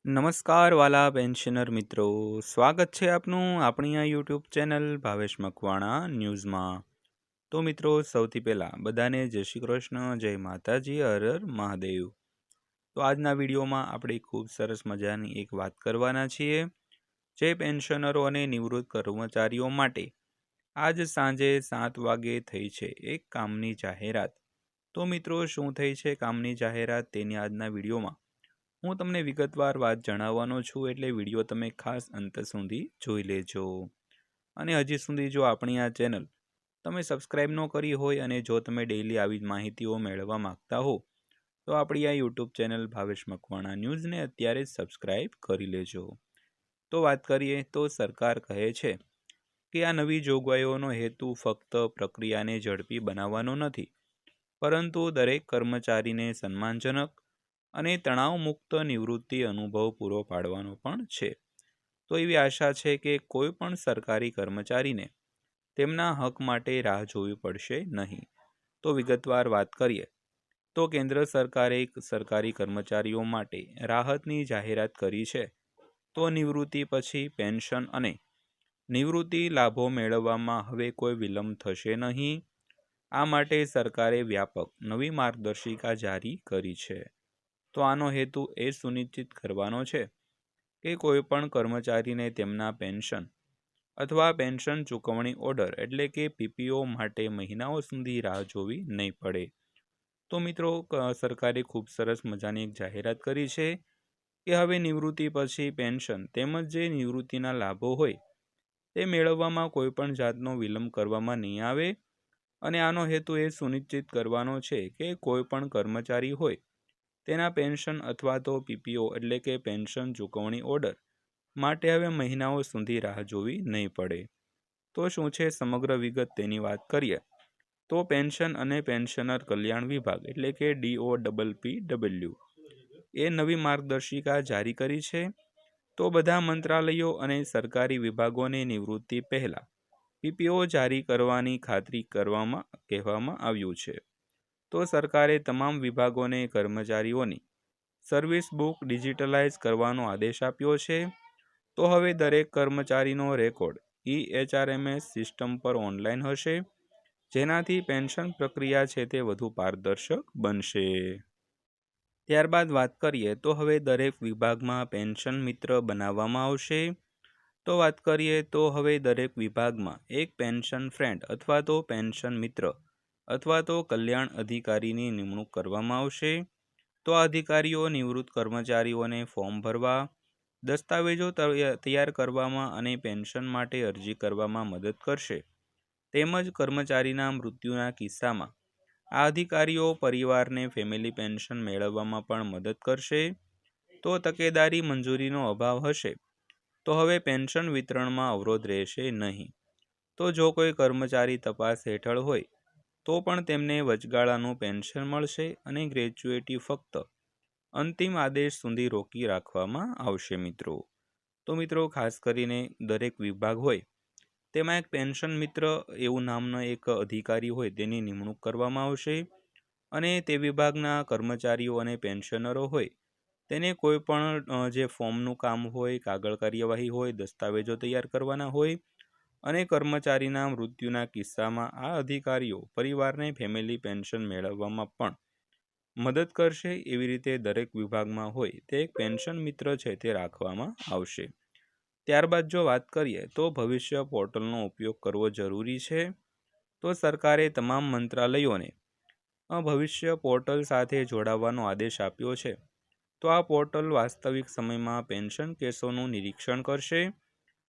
નમસ્કાર વાલા પેન્શનર મિત્રો, સ્વાગત છે આપનું આપણી આ યુટ્યુબ ચેનલ ભાવેશ મકવાણા ન્યૂઝમાં। તો મિત્રો, સૌથી પહેલાં બધાને જય શ્રી કૃષ્ણ, જય માતાજી, હર હર મહાદેવ। તો આજના વિડીયોમાં આપણે ખૂબ સરસ મજાની એક વાત કરવાના છીએ, જે પેન્શનરો અને નિવૃત્ત કર્મચારીઓ માટે આજ સાંજે 7 વાગે થઈ છે એક કામની જાહેરાત। તો મિત્રો, શું થઈ છે કામની જાહેરાત તેની આજના વિડીયોમાં હું તમને વિગતવાર વાત જણાવવાનો છું, એટલે વિડીયો તમે ખાસ અંત સુધી જોઈ લેજો। અને હજી સુધી જો આપણી આ ચેનલ તમે સબસ્ક્રાઈબ ન કરી હોય અને જો તમે ડેઈલી આવી માહિતીઓ મેળવવા માંગતા હો તો આપણી આ યુટ્યુબ ચેનલ ભાવેશ મકવાણા ન્યૂઝને અત્યારે જ સબસ્ક્રાઈબ કરી લેજો। તો વાત કરીએ તો સરકાર કહે છે કે આ નવી જોગવાઈઓનો હેતુ ફક્ત પ્રક્રિયાને ઝડપી બનાવવાનો નથી, પરંતુ દરેક કર્મચારીને સન્માનજનક અને તણાવમુક્ત નિવૃત્તિ અનુભવ પૂરો પાડવાનો પણ છે। તો એવી આશા છે કે કોઈ પણ સરકારી કર્મચારીને તેમના હક માટે રાહ જોવી પડશે નહીં। તો વિગતવાર વાત કરીએ તો કેન્દ્ર સરકારે સરકારી કર્મચારીઓ માટે રાહતની જાહેરાત કરી છે। તો નિવૃત્તિ પછી પેન્શન અને નિવૃત્તિ લાભો મેળવવામાં હવે કોઈ વિલંબ થશે નહીં। આ માટે સરકારે વ્યાપક નવી માર્ગદર્શિકા જારી કરી છે। તો આનો હેતુ એ સુનિશ્ચિત કરવાનો છે કે કોઈ પણ કર્મચારીને તેમના પેન્શન અથવા પેન્શન ચૂકવણી ઓર્ડર એટલે કે પીપીઓ માટે મહિનાઓ સુધી રાહ જોવી નહીં પડે। તો મિત્રો, સરકારે ખૂબ સરસ મજાની એક જાહેરાત કરી છે કે હવે નિવૃત્તિ પછી પેન્શન તેમજ જે નિવૃત્તિના લાભો હોય તે મેળવવામાં કોઈ પણ જાતનો વિલંબ કરવામાં નહીં આવે। અને આનો હેતુ એ સુનિશ્ચિત કરવાનો છે કે કોઈ પણ કર્મચારી હોય તેના પેન્શન અથવા તો પીપીઓ એટલે કે પેન્શન ચૂકવણી ઓર્ડર માટે હવે મહિનાઓ સુધી રાહ જોવી નહીં પડે। તો શું છે સમગ્ર વિગત તેની વાત કરીએ તો પેન્શન અને પેન્શનર કલ્યાણ વિભાગ એટલે કે DOPPW એ નવી માર્ગદર્શિકા જારી કરી છે। તો બધા મંત્રાલયો અને સરકારી વિભાગોને નિવૃત્તિ પહેલાં પીપીઓ જારી કરવાની ખાતરી કરવામાં કહેવામાં આવ્યું છે। તો સરકારે તમામ વિભાગોને કર્મચારીઓની સર્વિસ બુક ડિજિટલાઇઝ કરવાનો આદેશ આપ્યો છે। તો હવે દરેક કર્મચારીનો રેકોર્ડ EHRMS સિસ્ટમ પર ઓનલાઈન હશે, જેનાથી પેન્શન પ્રક્રિયા છે તે વધુ પારદર્શક બનશે। ત્યારબાદ વાત કરીએ તો હવે દરેક વિભાગમાં પેન્શન મિત્ર બનાવવામાં આવશે। તો વાત કરીએ તો હવે દરેક વિભાગમાં એક પેન્શન ફ્રેન્ડ અથવા તો પેન્શન મિત્ર અથવા તો કલ્યાણ અધિકારીની નિમણૂક કરવામાં આવશે। તો આ અધિકારીઓ નિવૃત્ત કર્મચારીઓને ફોર્મ ભરવા, દસ્તાવેજો તૈયાર કરવામાં અને પેન્શન માટે અરજી કરવામાં મદદ કરશે। તેમજ કર્મચારીના મૃત્યુના કિસ્સામાં આ અધિકારીઓ પરિવારને ફેમિલી પેન્શન મેળવવામાં પણ મદદ કરશે। તો તકેદારી મંજૂરીનો અભાવ હશે તો હવે પેન્શન વિતરણમાં અવરોધ રહેશે નહીં। તો જો કોઈ કર્મચારી તપાસ હેઠળ હોય તો પણ તેમને વચગાળાનું પેન્શન મળશે અને ગ્રેચ્યુઇટી ફક્ત અંતિમ આદેશ સુધી રોકી રાખવામાં આવશે મિત્રો। તો મિત્રો, ખાસ કરીને દરેક વિભાગ હોય તેમાં એક પેન્શન મિત્ર એવું નામનો એક અધિકારી હોય તેની નિમણૂક કરવામાં આવશે। અને તે વિભાગના કર્મચારીઓ અને પેન્શનરો હોય તેને કોઈ પણ જે ફોર્મનું કામ હોય, કાગળ કાર્યવાહી હોય, દસ્તાવેજો તૈયાર કરવાના હોય અને કર્મચારીના મૃત્યુના કિસ્સામાં આ અધિકારીઓ પરિવારને ફેમિલી પેન્શન મેળવવામાં પણ મદદ કરશે। એવી રીતે દરેક વિભાગમાં હોય તે એક પેન્શન મિત્ર છે તે રાખવામાં આવશે। ત્યારબાદ જો વાત કરીએ તો ભવિષ્ય પોર્ટલનો ઉપયોગ કરવો જરૂરી છે। તો સરકારે તમામ મંત્રાલયોને ભવિષ્ય પોર્ટલ સાથે જોડાવાનો આદેશ આપ્યો છે। તો આ પોર્ટલ વાસ્તવિક સમયમાં પેન્શન કેસોનું નિરીક્ષણ કરશે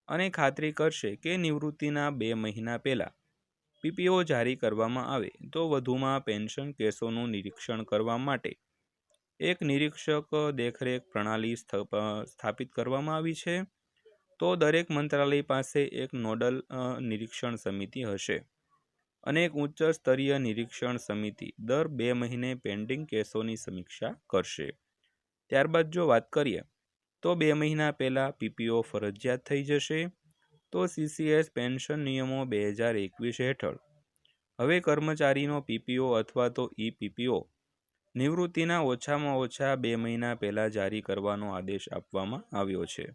અને ખાતરી કરશે કે નિવૃત્તિના 2 મહિના પહેલાં પીપીઓ જારી કરવામાં આવે। તો વધુમાં પેન્શન કેસોનું નિરીક્ષણ કરવા માટે એક નિરીક્ષક દેખરેખ પ્રણાલી સ્થાપિત કરવામાં આવી છે। તો દરેક મંત્રાલય પાસે એક નોડલ નિરીક્ષણ સમિતિ હશે અને એક ઉચ્ચ સ્તરીય નિરીક્ષણ સમિતિ દર 2 મહિને પેન્ડિંગ કેસોની સમીક્ષા કરશે। ત્યારબાદ જો વાત કરીએ તો 2 મહિના પહેલાં પીપીઓ ફરજિયાત થઈ જશે। તો CCS પેન્શન નિયમો 2021 હેઠળ હવે કર્મચારીનો પીપીઓ અથવા તો EPPO નિવૃત્તિના ઓછામાં ઓછા 2 મહિના પહેલાં જારી કરવાનો આદેશ આપવામાં આવ્યો છે.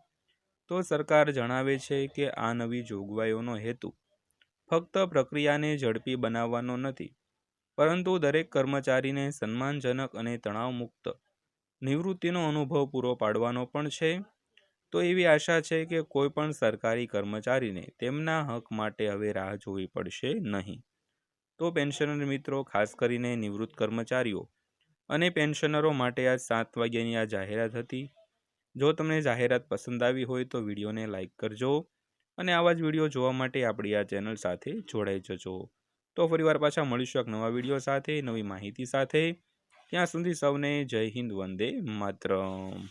તો સરકાર જણાવે છે કે આ નવી જોગવાઈઓનો હેતુ ફક્ત પ્રક્રિયાને ઝડપી બનાવવાનો નથી, પરંતુ દરેક કર્મચારીને સન્માનજનક અને તણાવમુક્ત નિવૃત્તિનો અનુભવ પૂરો પાડવાનો પણ છે. તો એવી આશા છે કે કોઈ પણ સરકારી કર્મચારીને તેમના હક માટે હવે રાહ જોવી પડશે નહીં. તો પેન્શનર મિત્રો, ખાસ કરીને નિવૃત્ત કર્મચારીઓ અને પેન્શનરો માટે આજ 7 વાગ્યાની આ જાહેરાત હતી. જો તમને જાહેરાત પસંદ આવી હોય તો વિડીયોને લાઇક કરજો અને આવા જ વિડીયો જોવા માટે આપણી આ ચેનલ સાથે જોડાઈ જજો. તો ફરીવાર પાછા મળીશું એક નવા વિડીયો સાથે, નવી માહિતી સાથે. ત્યાં સુધી સૌને જય હિન્દ, વંદે માતરમ.